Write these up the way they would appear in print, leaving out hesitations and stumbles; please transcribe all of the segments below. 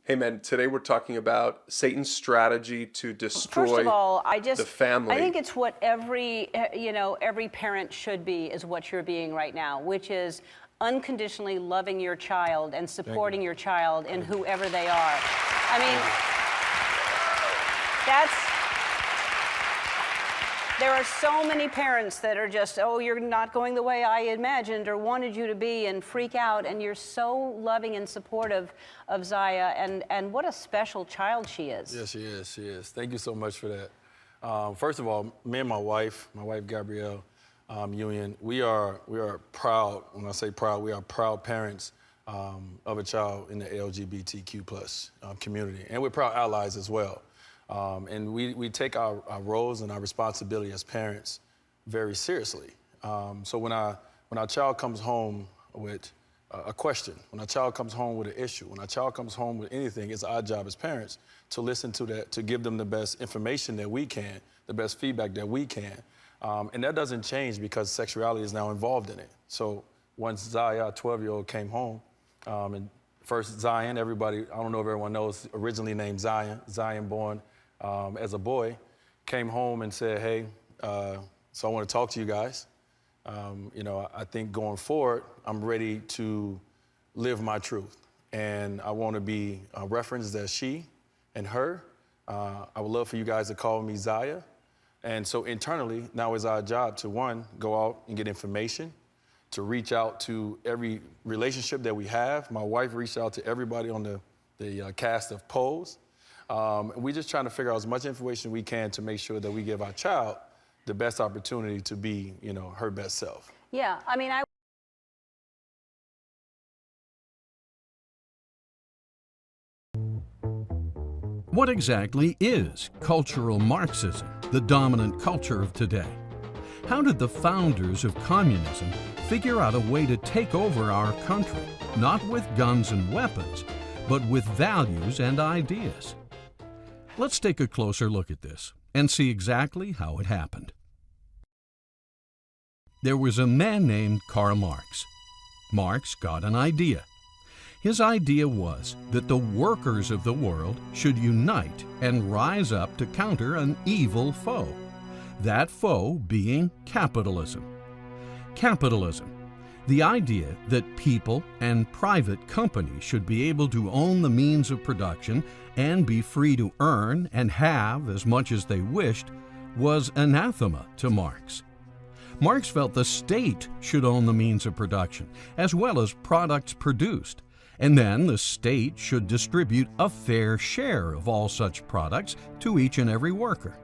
Hey man, today we're talking about Satan's strategy to destroy First of all, the family. I think it's what every parent should be, is what you're being right now, which is unconditionally loving your child and supporting your child in whoever they are. I mean, there are so many parents that are just, oh, you're not going the way I imagined or wanted you to be, and freak out, and you're so loving and supportive of Zaya, and what a special child she is. Yes, she is. Thank you so much for that. First of all, me and my wife Gabrielle Union, we are proud. When I say proud, we are proud parents of a child in the LGBTQ plus community, and we're proud allies as well. And we take our roles and our responsibility as parents very seriously. So when our child comes home with a question, when our child comes home with an issue, when our child comes home with anything, it's our job as parents to listen to that, to give them the best information that we can, the best feedback that we can. And that doesn't change because sexuality is now involved in it. So once Zaya, our 12-year-old, came home, and first Zion, everybody, I don't know if everyone knows, originally named Zion born as a boy, came home and said, hey, so I want to talk to you guys. I think going forward, I'm ready to live my truth. And I want to be referenced as she and her. I would love for you guys to call me Zaya. And so internally, now it's our job to, one, go out and get information, to reach out to every relationship that we have. My wife reached out to everybody on the cast of Pose. We're just trying to figure out as much information we can to make sure that we give our child the best opportunity to be, her best self. Yeah, I mean, What exactly is cultural Marxism, the dominant culture of today? How did the founders of communism figure out a way to take over our country, not with guns and weapons, but with values and ideas? Let's take a closer look at this and see exactly how it happened. There was a man named Karl Marx. Marx got an idea. His idea was that the workers of the world should unite and rise up to counter an evil foe, that foe being capitalism. Capitalism, the idea that people and private companies should be able to own the means of production and be free to earn and have as much as they wished, was anathema to Marx. Marx felt the state should own the means of production, as well as products produced, and then the state should distribute a fair share of all such products to each and every worker.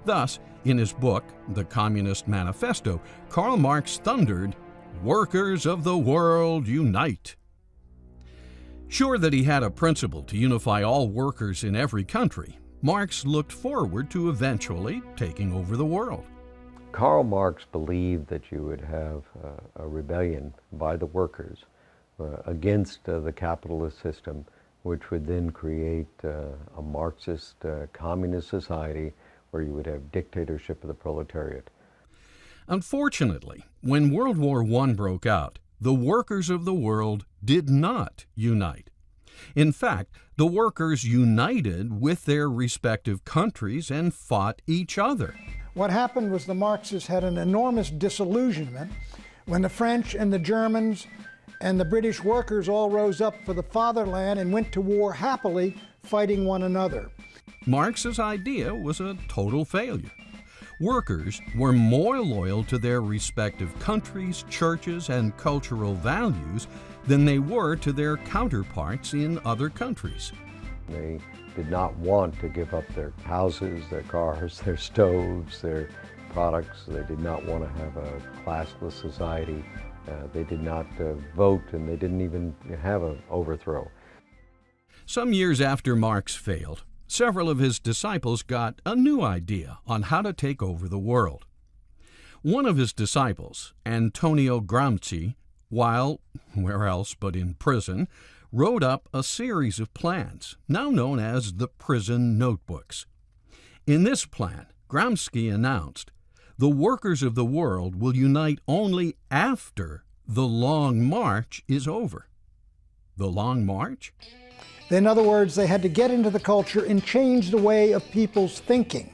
Thus, in his book, The Communist Manifesto, Karl Marx thundered, "Workers of the world, unite!" Sure that he had a principle to unify all workers in every country, Marx looked forward to eventually taking over the world. Karl Marx believed that you would have a rebellion by the workers against the capitalist system, which would then create a Marxist communist society where you would have dictatorship of the proletariat. Unfortunately, when World War I broke out, the workers of the world did not unite. In fact, the workers united with their respective countries and fought each other. What happened was the Marxists had an enormous disillusionment when the French and the Germans and the British workers all rose up for the fatherland and went to war happily, fighting one another. Marx's idea was a total failure. Workers were more loyal to their respective countries, churches, and cultural values than they were to their counterparts in other countries. They did not want to give up their houses, their cars, their stoves, their products. They did not want to have a classless society. They did not vote, and they didn't even have an overthrow. Some years after Marx failed, several of his disciples got a new idea on how to take over the world. One of his disciples, Antonio Gramsci, while where else but in prison, wrote up a series of plans, now known as the Prison Notebooks. In this plan, Gramsci announced, "The workers of the world will unite only after the Long March is over." The Long March? In other words, they had to get into the culture and change the way of people's thinking.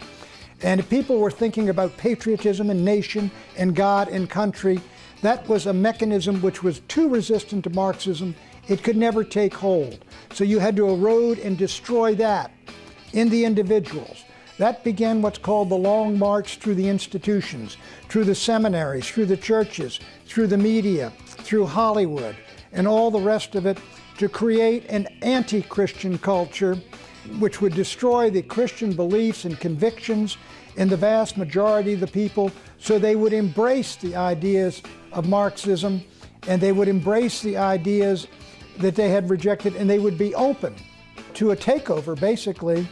And if people were thinking about patriotism and nation and God and country, that was a mechanism which was too resistant to Marxism. It could never take hold. So you had to erode and destroy that in the individuals. That began what's called the long march through the institutions, through the seminaries, through the churches, through the media, through Hollywood, and all the rest of it, to create an anti-Christian culture which would destroy the Christian beliefs and convictions in the vast majority of the people, so they would embrace the ideas of Marxism, and they would embrace the ideas that they had rejected, and they would be open to a takeover, basically,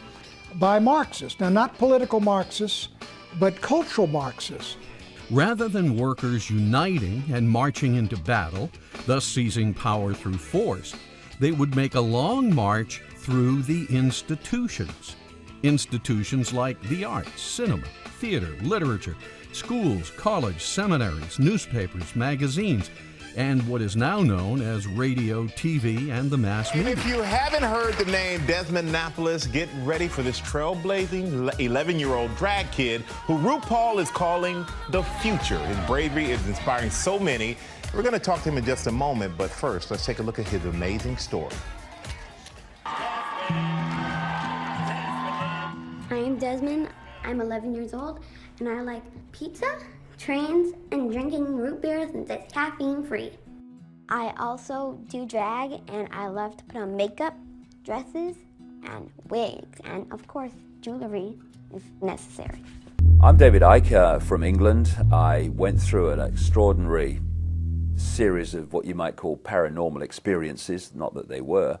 by Marxists. Now, not political Marxists, but cultural Marxists. Rather than workers uniting and marching into battle, thus seizing power through force, they would make a long march through the institutions. Institutions like the arts, cinema, theater, literature, schools, college, seminaries, newspapers, magazines, and what is now known as radio, TV, and the mass media. And if you haven't heard the name Desmond Napoles, get ready for this trailblazing 11-year-old drag kid who RuPaul is calling the future. His bravery is inspiring so many. We're going to talk to him in just a moment, but first, let's take a look at his amazing story. I am Desmond. I'm 11 years old, and I like pizza, trains, and drinking root beer since it's caffeine-free. I also do drag, and I love to put on makeup, dresses, and wigs, and of course, jewelry if necessary. I'm David Icke from England. I went through an extraordinary series of what you might call paranormal experiences, not that they were,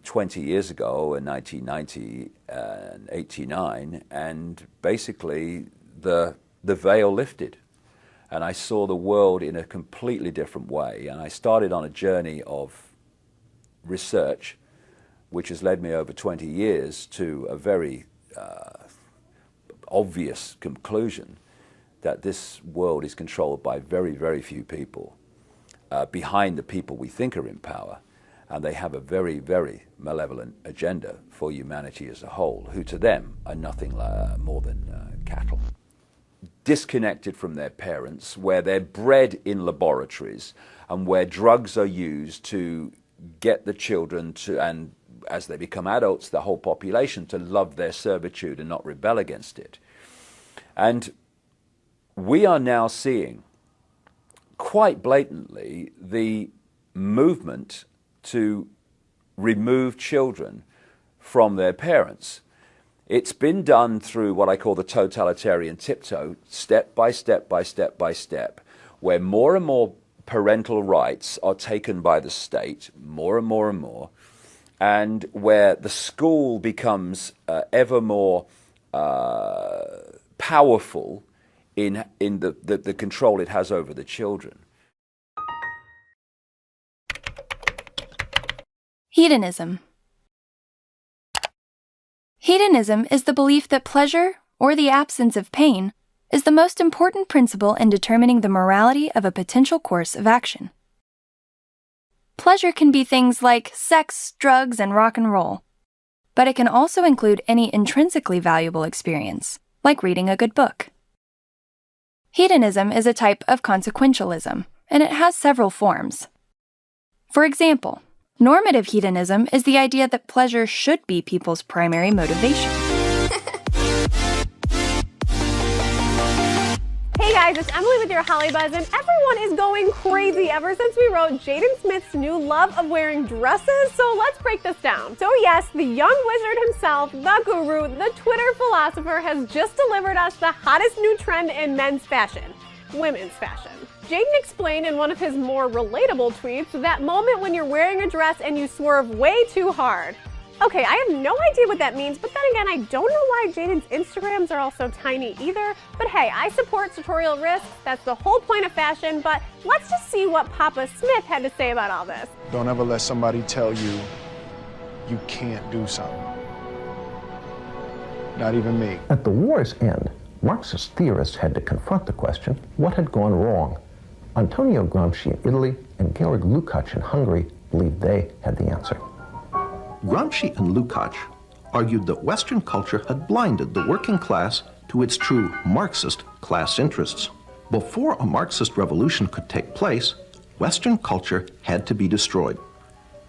20 years ago in 1990 and 89, and basically the veil lifted, and I saw the world in a completely different way, and I started on a journey of research which has led me over 20 years to a very obvious conclusion that this world is controlled by very, very few people behind the people we think are in power, and they have a very, very malevolent agenda for humanity as a whole, who to them are nothing more than cattle. Disconnected from their parents, where they're bred in laboratories and where drugs are used to get the children to, and as they become adults, the whole population, to love their servitude and not rebel against it. And we are now seeing quite blatantly the movement to remove children from their parents. It's been done through what I call the totalitarian tiptoe, step by step by step by step, where more and more parental rights are taken by the state, more and more and more, and where the school becomes ever more powerful in the control it has over the children. Hedonism. Hedonism is the belief that pleasure, or the absence of pain, is the most important principle in determining the morality of a potential course of action. Pleasure can be things like sex, drugs, and rock and roll, but it can also include any intrinsically valuable experience, like reading a good book. Hedonism is a type of consequentialism, and it has several forms. For example, normative hedonism is the idea that pleasure should be people's primary motivation. Hey guys, it's Emily with your Holly Buzz, and everyone is going crazy ever since we wrote Jaden Smith's new love of wearing dresses, so let's break this down. So yes, the young wizard himself, the guru, the Twitter philosopher, has just delivered us the hottest new trend in men's fashion, women's fashion. Jaden explained in one of his more relatable tweets that moment when you're wearing a dress and you swerve way too hard. Okay, I have no idea what that means, but then again, I don't know why Jaden's Instagrams are all so tiny either. But hey, I support sartorial risks. That's the whole point of fashion, but let's just see what Papa Smith had to say about all this. Don't ever let somebody tell you you can't do something. Not even me. At the war's end, Marxist theorists had to confront the question, what had gone wrong? Antonio Gramsci in Italy and Georg Lukács in Hungary believed they had the answer. Gramsci and Lukács argued that Western culture had blinded the working class to its true Marxist class interests. Before a Marxist revolution could take place, Western culture had to be destroyed.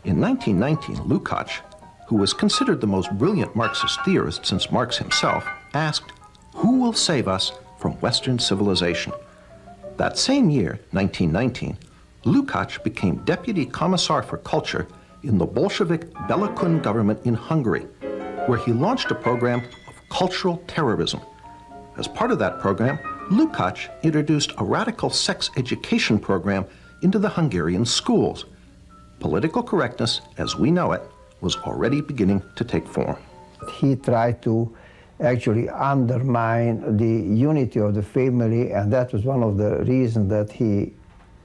In 1919, Lukács, who was considered the most brilliant Marxist theorist since Marx himself, asked, "Who will save us from Western civilization?" That same year, 1919, Lukács became Deputy Commissar for Culture in the Bolshevik Bela Kun government in Hungary, where he launched a program of cultural terrorism. As part of that program, Lukács introduced a radical sex education program into the Hungarian schools. Political correctness, as we know it, was already beginning to take form. He tried to actually undermine the unity of the family, and that was one of the reasons that he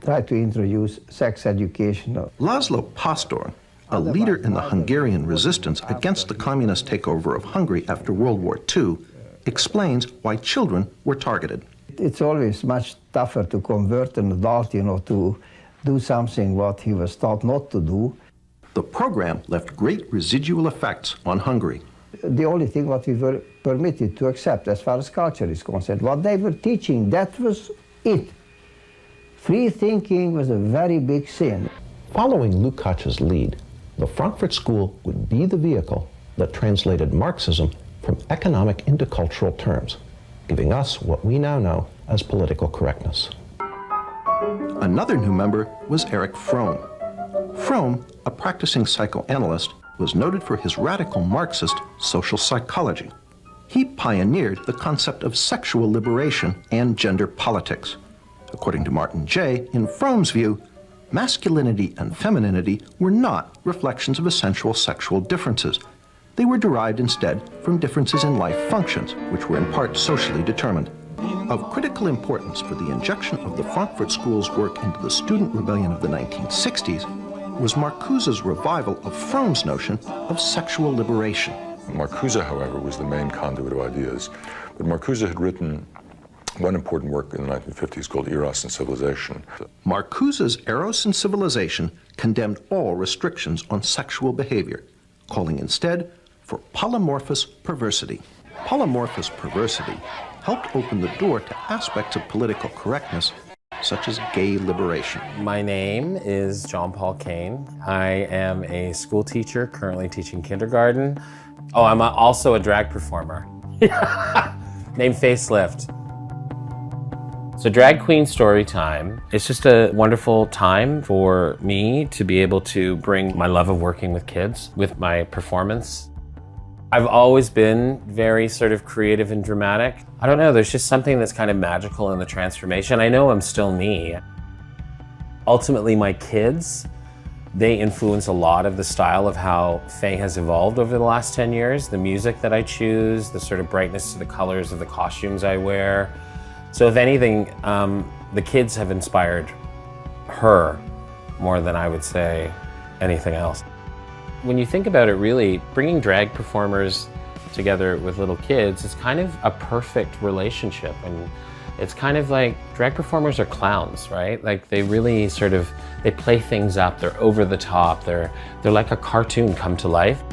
tried to introduce sex education. Laszlo Pastor, a leader in the Hungarian resistance against the communist takeover of Hungary after World War II, explains why children were targeted. It's always much tougher to convert an adult, to do something what he was taught not to do. The program left great residual effects on Hungary. The only thing what we were permitted to accept as far as culture is concerned, what they were teaching, that was it. Free thinking was a very big sin. Following Lukács's lead, the Frankfurt School would be the vehicle that translated Marxism from economic into cultural terms, giving us what we now know as political correctness. Another new member was Erich Fromm. Fromm, a practicing psychoanalyst, was noted for his radical Marxist social psychology. He pioneered the concept of sexual liberation and gender politics. According to Martin Jay, in Fromm's view, masculinity and femininity were not reflections of essential sexual differences. They were derived instead from differences in life functions, which were in part socially determined. Of critical importance for the injection of the Frankfurt School's work into the student rebellion of the 1960s was Marcuse's revival of Fromm's notion of sexual liberation. Marcuse, however, was the main conduit of ideas. But Marcuse had written one important work in the 1950s called Eros and Civilization. Marcuse's Eros and Civilization condemned all restrictions on sexual behavior, calling instead for polymorphous perversity. Polymorphous perversity helped open the door to aspects of political correctness, such as gay liberation. My name is John Paul Kane. I am a school teacher, currently teaching kindergarten. Oh, I'm also a drag performer named Facelift. So Drag Queen Story Time, it's just a wonderful time for me to be able to bring my love of working with kids with my performance. I've always been very sort of creative and dramatic. I don't know, there's just something that's kind of magical in the transformation. I know I'm still me. Ultimately, my kids, they influence a lot of the style of how Faye has evolved over the last 10 years. The music that I choose, the sort of brightness to the colors of the costumes I wear. So if anything, the kids have inspired her more than I would say anything else. When you think about it, really, bringing drag performers together with little kids is kind of a perfect relationship. And it's kind of like drag performers are clowns, right? Like they really sort of, they play things up, they're over the top, they're like a cartoon come to life.